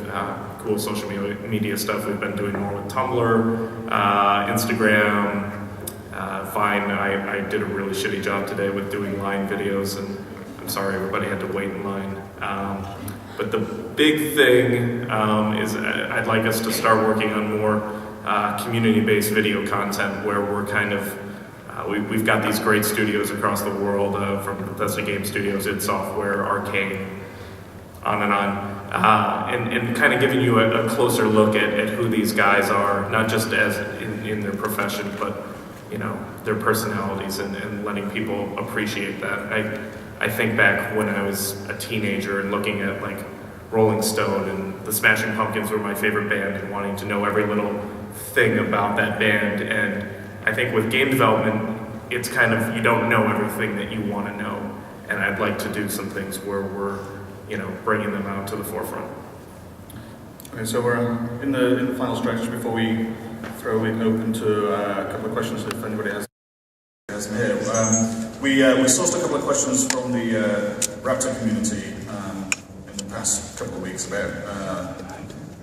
cool social media stuff. We've been doing more with Tumblr, Instagram, Vine. I did a really shitty job today with doing line videos, and I'm sorry everybody had to wait in line. But the big thing is I'd like us to start working on more community-based video content where we're kind of, we've got these great studios across the world, from Bethesda Game Studios, id Software, Arcane, on and on, and kind of giving you a closer look at who these guys are, not just as in their profession, but their personalities, and letting people appreciate that. I think back when I was a teenager and looking at like Rolling Stone, and the Smashing Pumpkins were my favorite band, and wanting to know every little thing about that band. And I think with game development, it's kind of, you don't know everything that you want to know, and I'd like to do some things where we're bringing them out to the forefront. Okay, so we're in the final stretch before we throw it open to a couple of questions if anybody has them here. We sourced a couple of questions from the Raptor community in the past couple of weeks about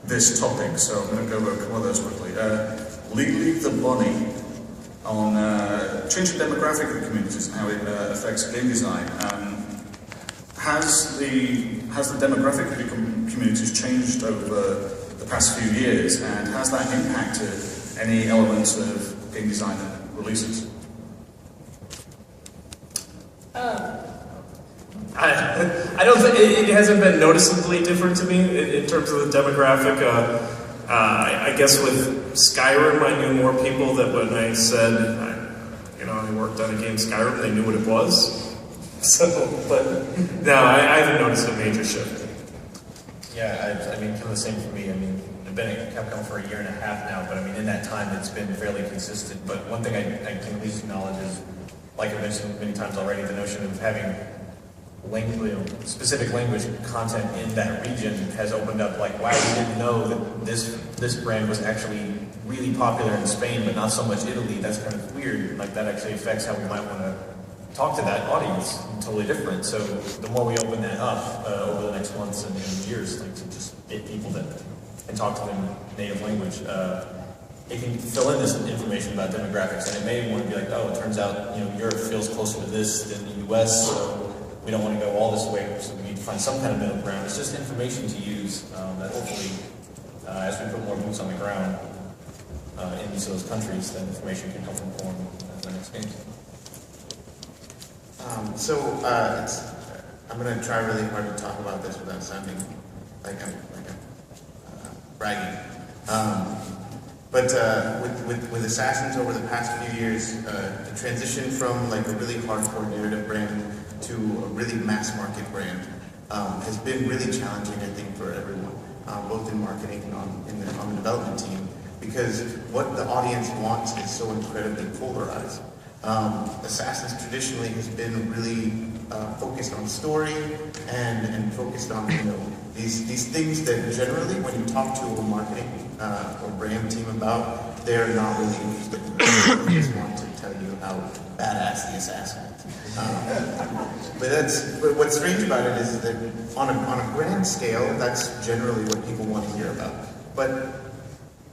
this topic, so I'm going to go over a couple of those quickly. Leave the Bunny on changing the demographic of the communities and how it affects game design. Has the demographic of the communities changed over the past few years, and has that impacted any elements of game design releases? I don't think it hasn't been noticeably different to me in terms of the demographic. I guess with Skyrim, I knew more people that when I said, I worked on a game Skyrim, they knew what it was. So, but no, I haven't noticed a major shift. Yeah, kind of the same for me. I've been at Capcom for 1.5 years now, but in that time it's been fairly consistent. But one thing I can at least acknowledge is, like I mentioned many times already, the notion of having specific language content in that region has opened up, like, wow, we didn't know that this brand was actually really popular in Spain, but not so much Italy. That's kind of weird. Like, that actually affects how we might want to talk to that audience. Totally different. So the more we open that up over the next months and years, like, to just get people that and talk to them in native language, it can fill in this information about demographics, and it may want to be like, oh, it turns out Europe feels closer to this than the U.S., so we don't want to go all this way, so we need to find some kind of middle ground. It's just information to use that hopefully, as we put more boots on the ground in each of those countries, then information can help inform the next games. I'm going to try really hard to talk about this without sounding like I'm bragging. But with Assassins over the past few years, the transition from like a really hardcore narrative brand to a really mass market brand has been really challenging, I think, for everyone, both in marketing and on the development team, because what the audience wants is so incredibly polarized. Assassins traditionally has been really focused on story and focused on these things that generally, when you talk to a marketing or brand team about, they're not really interested in. They just want to tell you how badass the assassin is. But what's strange about it is that on a grand scale, that's generally what people want to hear about. But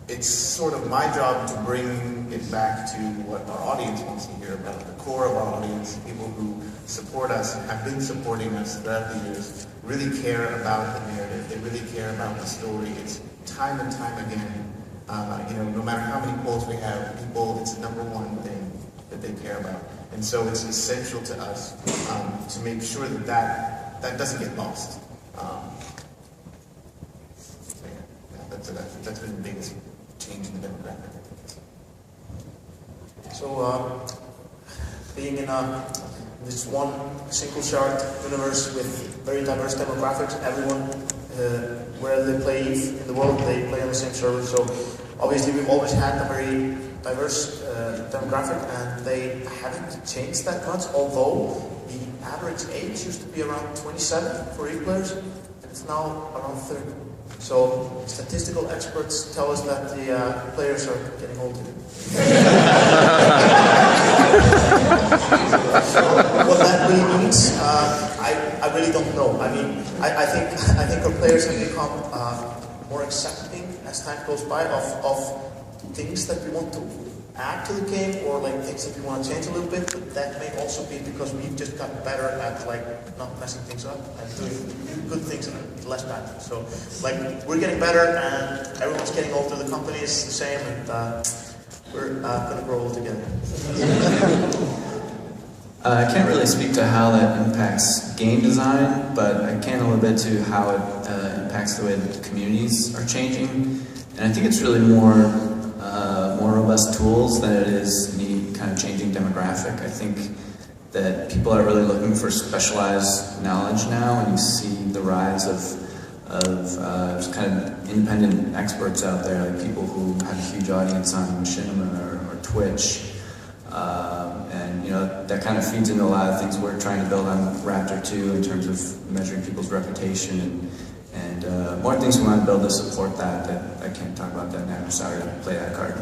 it's sort of my job to bring it back to what our audience wants to hear about. The core of our audience, people who support us and have been supporting us throughout the years, really care about the narrative. They really care about the story. It's time and time again, no matter how many polls we have, it's the number one thing that they care about. And so it's essential to us to make sure that doesn't get lost. That's been the biggest change in the demographic. So, being in this one single shard universe with very diverse demographics, everyone, wherever they play in the world, they play on the same server. So, obviously, we've always had a very diverse demographic, and they haven't changed that much, although the average age used to be around 27 for e-players, and it's now around 30. So statistical experts tell us that the players are getting older. So what that really means, I really don't know. I mean, I think our players have become more accepting as time goes by of things that we want to add to the game, or like things that we want to change a little bit. But that may also be because we've just gotten better at like not messing things up and doing good things and less bad. So like we're getting better, and everyone's getting older. The company is the same, and we're going to grow old together. I can't really speak to how that impacts game design, but I can a little bit to how it impacts the way that communities are changing. And I think it's really more robust tools than it is any kind of changing demographic. I think that people are really looking for specialized knowledge now, and you see the rise of kind of independent experts out there, like people who have a huge audience on Machinima or Twitch. And that kind of feeds into a lot of things we're trying to build on Raptor 2 in terms of measuring people's reputation and more things we want to build to support that I can't talk about that now. I'm sorry to play that card.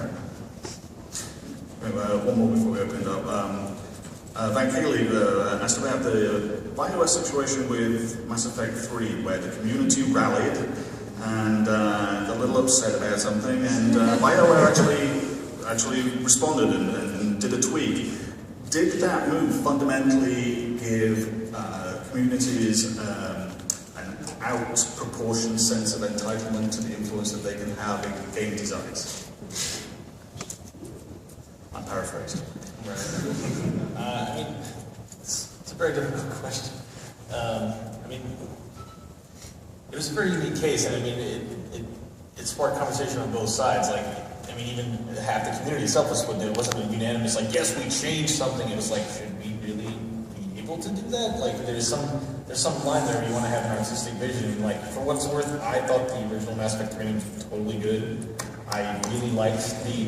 One more before we open it up. Van Keeley asked about the BioWare situation with Mass Effect 3, where the community rallied and got a little upset about something, and BioWare actually responded and did a tweak. Did that move fundamentally give communities an out-proportion sense of entitlement to the influence that they can have in game designs? I'm paraphrasing. I mean, it's a very difficult question. I mean, it was a very unique case, and I mean, it sparked conversation on both sides. Like, I mean, even half the community itself was split. It wasn't a unanimous, like, yes, we changed something. It was like, should we really be able to do that? Like, there's some line there where you want to have an artistic vision. Like, for what it's worth, I thought the original Mass Effect 3 was totally good. I really liked the,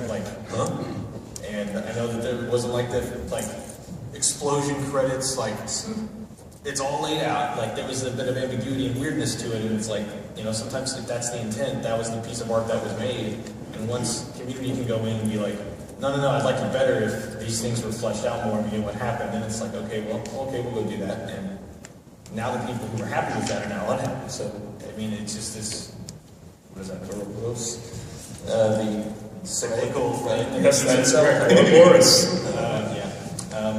like, and I know that there wasn't like the, like, explosion credits, like, it's all laid out. Like, there was a bit of ambiguity and weirdness to it, and it's like, sometimes if that's the intent, that was the piece of art that was made. And once community can go in and be like, no, I'd like it better if these things were fleshed out more and what happened, then it's like, okay, we'll go do that. And now the people who were happy with that are now unhappy. So, I mean, it's just this what is that, Ouroboros? The cyclical thing. Yes, that's Ouroboros.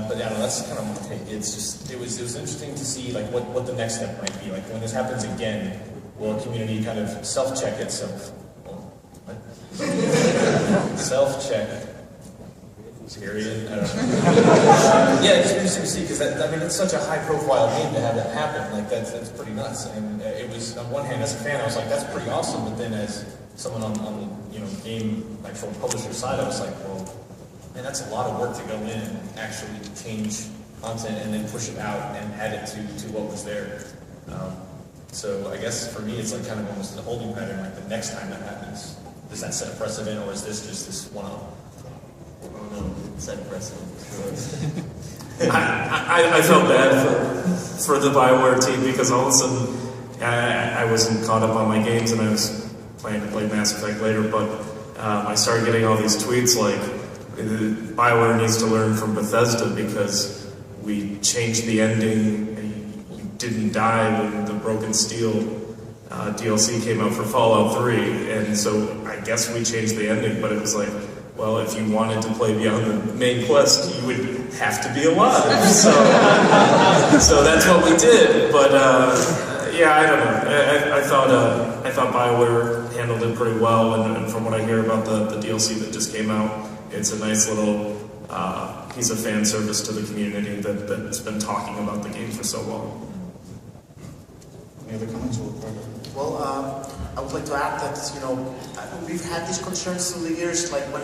But yeah, no, that's kind of my take. It's just, it was interesting to see like what the next step might be. Like when this happens again, will a community kind of self-check itself? Well, what? Self-check. Period. I don't know. Yeah, it's interesting to see because I mean it's such a high-profile game to have that happen. Like that's pretty nuts. And it was on one hand as a fan I was like that's pretty awesome, but then as someone on the game actual publisher side I was like, well, man, that's a lot of work to go in and actually change content and then push it out and add it to what was there. So I guess for me it's like kind of almost a holding pattern. Like the next time that happens, does that set a precedent or is this just this one-off? Set precedent. I felt bad for the Bioware team because all of a sudden I wasn't caught up on my games and I was planning to play Mass Effect later, but I started getting all these tweets like Bioware needs to learn from Bethesda because we changed the ending and you didn't die when the Broken Steel DLC came out for Fallout 3, and so I guess we changed the ending, but it was like, well, if you wanted to play beyond the main quest, you would have to be alive. So that's what we did. But yeah, I don't know. I thought BioWare handled it pretty well, and from what I hear about the DLC that just came out, it's a nice little piece of fan service to the community that's been talking about the game for so long. Any other comments or? Well, I would like to add that, we've had these concerns through the years, like when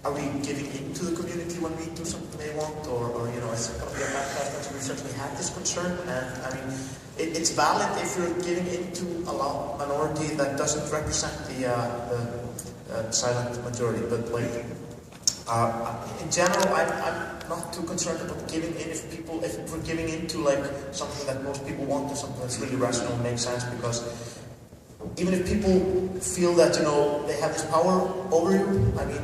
are we giving in to the community when we do something they want, or is it going to be a backlash? We've certainly had this concern, and I mean, it's valid if you're giving into a minority that doesn't represent the silent majority, but like, in general, I'm not too concerned about giving in if we're giving into like something that most people want or something that's really rational and makes sense, because even if people feel that, they have this power over you, I mean,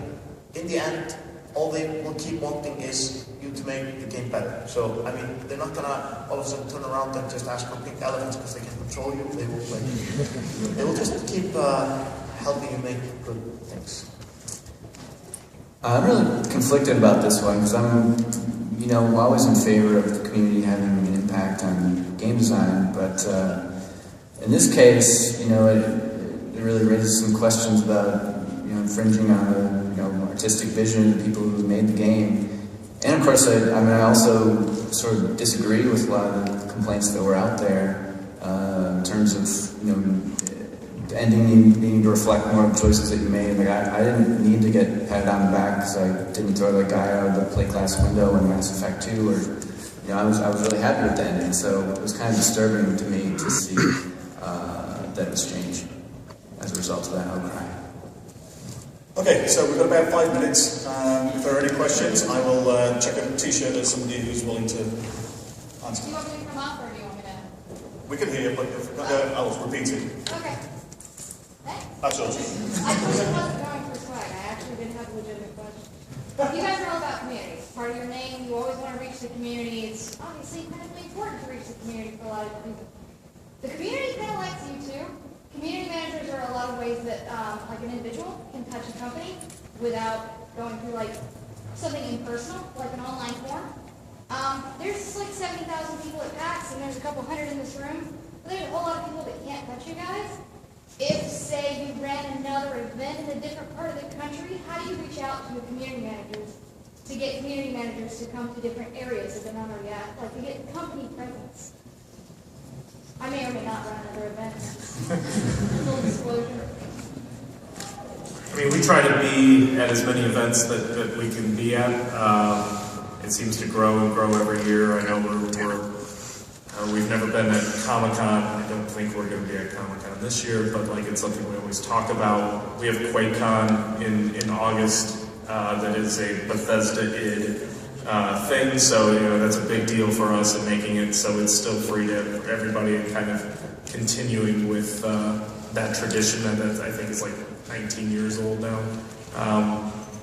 in the end, all they will keep wanting is you to make the game better. So, I mean, they're not gonna all of a sudden turn around and just ask for pink elephants because they can control you. They will just keep helping you make good things. I'm really conflicted about this one because I'm, always in favor of the community having an impact on game design, but in this case, it really raises some questions about, infringing on the, artistic vision of the people who made the game. And of course, I also sort of disagree with a lot of the complaints that were out there in terms of, the ending needing to reflect more of the choices that you made. Like I didn't need to get patted on the back because I didn't throw that guy out of the play class window in Mass Effect 2, or I was really happy with the ending. So it was kind of disturbing to me to see that it was changed as a result of that outcry. Okay, so we've got about 5 minutes. If there are any questions, I will check a t-shirt as somebody who's willing to answer. Do you want me to come up or do you want me to? We can hear you, but I'll repeat it. Okay. That's yours. I wasn't going for swag. I actually didn't have a legitimate question. You guys are all about community. It's part of your name. You always want to reach the community. It's obviously incredibly important to reach the community for a lot of people. The community kind of likes you too. Community managers are a lot of ways that, like an individual can touch a company without going through like something impersonal, like an online form. There's like 70,000 people at PAX, and there's a couple hundred in this room. But there's a whole lot of people that can't touch you guys. If, say, you ran another event in a different part of the country, how do you reach out to the community managers to get community managers to come to different areas that they're not already at, like to get company presence? I may or may not run another event. Full disclosure. I mean, we try to be at as many events that we can be at. It seems to grow and grow every year. I know we've never been at Comic-Con. I don't think we're going to be at Comic-Con this year, but like it's something we always talk about. We have QuakeCon in August. That is a Bethesda-id thing, so that's a big deal for us in making it so it's still free to everybody and kind of continuing with that tradition that I think is like 19 years old now.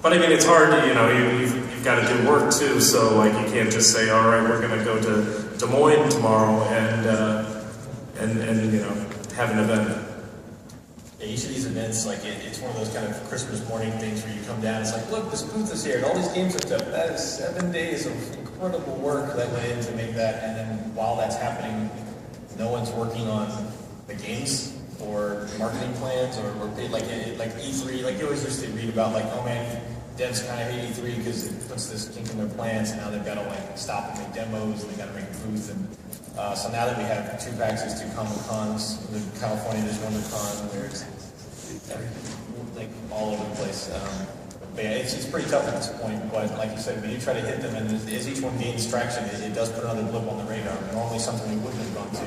But I mean, it's hard to, you've got to do work too, so like you can't just say, all right, we're going to go to Des Moines tomorrow and have an event. Yeah, each of these events, like it's one of those kind of Christmas morning things where you come down, it's like, look, this booth is here, and all these games are up. That is 7 days of incredible work that went in to make that, and then while that's happening, no one's working on the games or marketing plans or like E3. Like you always used to read about, like, oh man, devs kind of hate E3 because it puts this kink in their plans, and now they've got to like stop and make demos, and they got to make a booth. And so now that we have 2 PAXs, 2 Comic Cons, in California there's WonderCon, there's like all over the place. But yeah, it's pretty tough at this point. But like you said, when you try to hit them, and as each one gains traction, it does put another blip on the radar. Normally something we wouldn't have gone to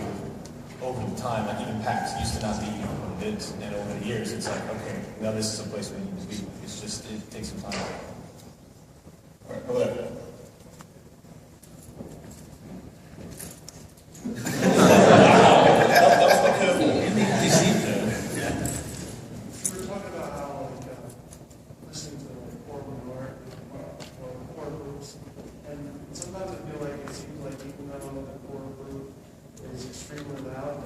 over the time, like even PAX used to not be what it is, and over the years, it's like, okay, now this is a place we need to be. It's just, it takes some time. All right, over there. We were talking about how, like, listening to core manure or core groups, and sometimes I feel like it seems like even though the core group is extremely loud,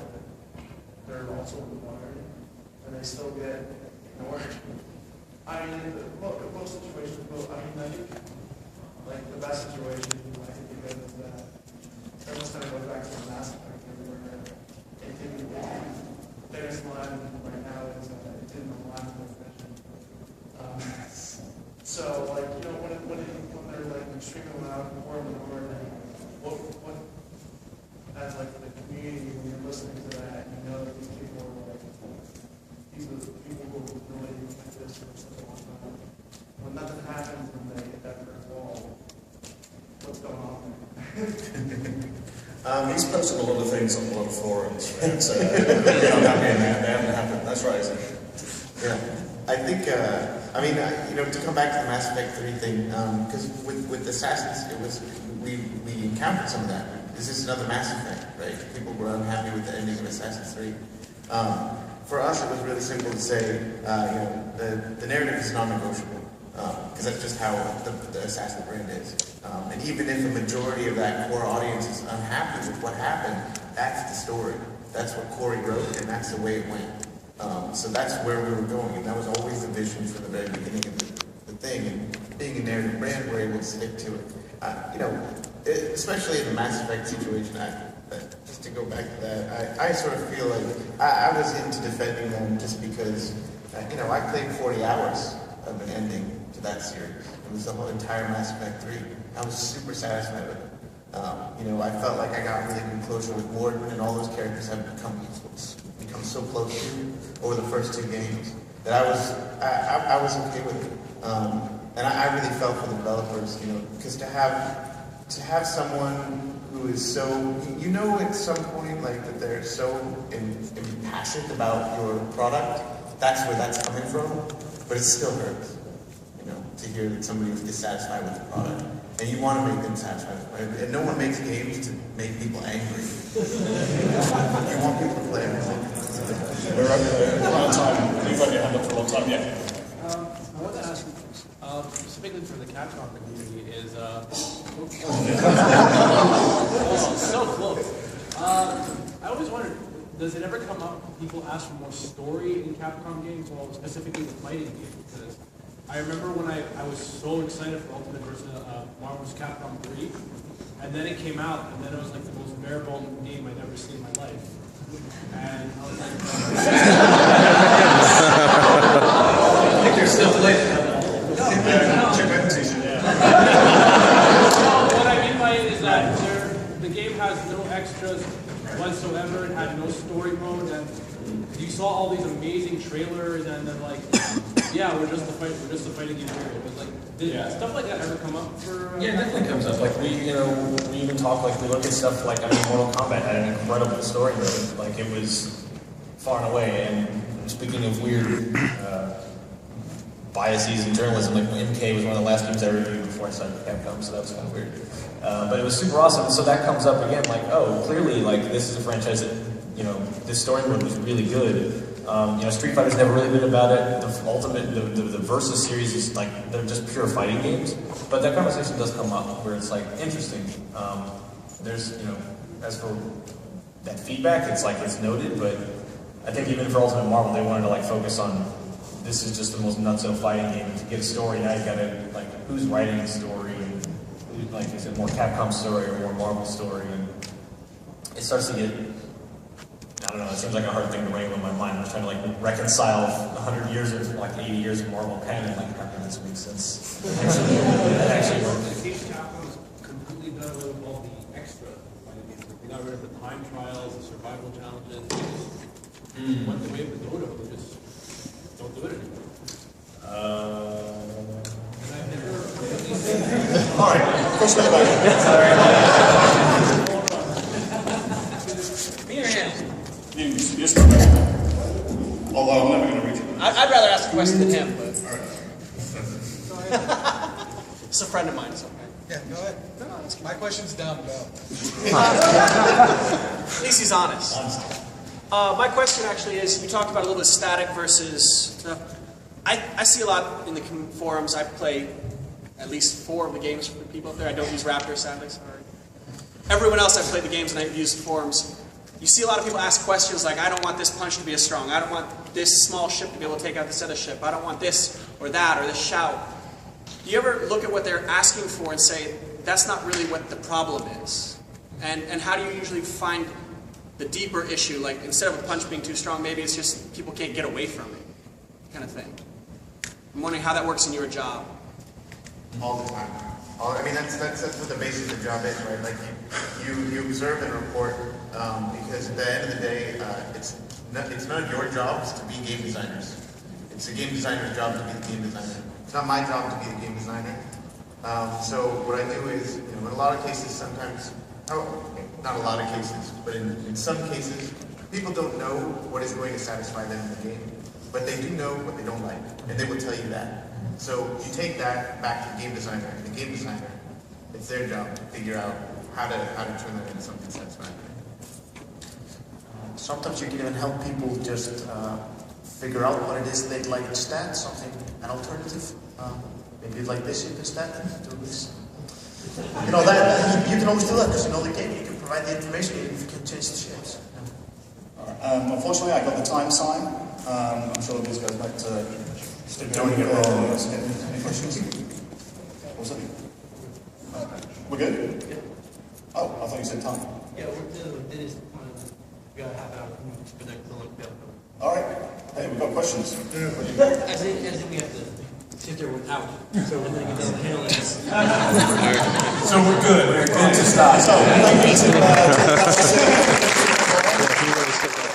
they're also wired, and they still get ignored. I mean, most situations, I think, like, the best situation I can think of is that everyone's kind of goes back to the Mass Effect, where it can be famous line right now is it didn't align with the vision. So, like, you know, when they're like extremely loud and core manure, what as like the community, when you're listening to that, you know that these people are like, these are the people who really like this for such a long time. When nothing happens and they hit that brick wall, what's going on there? He's posted a lot of things on a lot of forums, right? So I'm happy in that. They haven't happened. That's right, isn't it? Yeah, I think, I mean, you know, to come back to the Mass Effect 3 thing, because with Assassins, it was, we encountered some of that. This is another Mass Effect, right? People were unhappy with the ending of Assassin's 3. For us, it was really simple to say, you know, the narrative is non-negotiable, because that's just how the Assassin brand is. And even if a majority of that core audience is unhappy with what happened, that's the story. That's what Corey wrote, and that's the way it went. So that's where we were going, and that was always the vision from the very beginning of the thing. And being a narrative brand, we're able to stick to it. You know, especially in the Mass Effect situation, just to go back to that, I sort of feel like I was into defending them just because, you know, I played 40 hours of an ending to that series. It was the whole entire Mass Effect 3. I was super satisfied with it. You know, I felt like I got really good closure with Morden, and all those characters have become so close to over the first 2 games that I was okay with it. And I really felt for the developers, you know, because to have someone who is so, you know, at some point, like, that they're so impassioned about your product, that's where that's coming from, but it still hurts, you know, to hear that somebody is dissatisfied with the product. And you want to make them satisfied, right? And no one makes games to make people angry. You want people to play everything. We're out of time. You've had your hand up for a long time, yeah? I want to ask, specifically for the Capcom community, is so close. I always wondered, does it ever come up? People ask for more story in Capcom games, well, specifically the fighting games. Because I remember when I was so excited for Ultimate versus Marvel's Capcom 3, and then it came out, and then it was like the most bare-bone game I'd ever seen in my life. And I was like, I think you're still late. no. What I mean by it is that the game has no extras whatsoever. It had no story mode, and you saw all these amazing trailers, and then like, yeah, we're just a fighting game. It was like, did stuff like that ever come up for? Yeah, it definitely comes up. Like we even talk, like we look at stuff like, I mean, Mortal Kombat had an incredible story mode. Like it was far and away. And speaking of weird biases in journalism, like MK was one of the last games I reviewed before I started Capcom, so that was kind of weird. But it was super awesome. So that comes up again, like, oh, clearly, like this is a franchise that, you know, this story mode was really good. You know, Street Fighter's never really been about it. The Ultimate, the Versus series is like, they're just pure fighting games. But that conversation does come up where it's like, interesting. There's, you know, as for that feedback, it's like, it's noted, but I think even for Ultimate Marvel, they wanted to like focus on this is just the most nutso fighting game. And to get a story, now you gotta like who's writing the story and who, like is it more Capcom story or more Marvel story? And it starts to get, I don't know, it seems like a hard thing to wrangle in my mind. I'm trying to like reconcile 100 years of like 80 years of Marvel canon. Like how can this make sense? That actually works. Capcom's completely done away with all the extra fighting games. They got rid of the time trials, the survival challenges. They went the way of the dodo. They just don't do it anymore. All right, question about Me or him? you start with that. Although I'm never going to reach it. I'd rather ask a question than him, but All right. it's a friend of mine, so. Yeah, go ahead. No, my question's down to go. At least he's honest. My question actually is, you talked about a little bit static versus... I see a lot in the forums. I play at least 4 of the games for the people out there. I don't use Raptor, sadly, sorry. Everyone else I've played the games and I've used forums. You see a lot of people ask questions like, I don't want this punch to be as strong. I don't want this small ship to be able to take out this other ship. I don't want this or that or this shout. Do you ever look at what they're asking for and say, that's not really what the problem is? And how do you usually find the deeper issue? Like, instead of a punch being too strong, maybe it's just people can't get away from it, kind of thing. I'm wondering how that works in your job. All the time. I mean, that's what the basis of the job is, right? Like you observe and report because at the end of the day, it's none of your jobs to be game designers. It's the game designer's job to be the game designer. It's not my job to be the game designer. So what I do is, in a lot of cases, sometimes, not a lot of cases, but in some cases, people don't know what is going to satisfy them in the game, but they do know what they don't like, and they will tell you that. So you take that back to the game designer, and the game designer, it's their job to figure out how to turn that into something satisfying. Sometimes you can even help people just figure out what it is they'd like instead, an alternative. Maybe you'd like this instead, do this. That you can always do that because you know the game. You can provide the information, you can change the shapes. All right. Unfortunately, I got the time sign. I'm sure these guys like to stick down here. Any questions? What was it? We're good? Yeah. Oh, I thought you said time. Yeah, we're dealing with Dennis. We got a half hour for the look. All right. Hey, we've got questions. As if we have to sit there without. So we're going to get down the panelists. So we're good. We're good to start. So,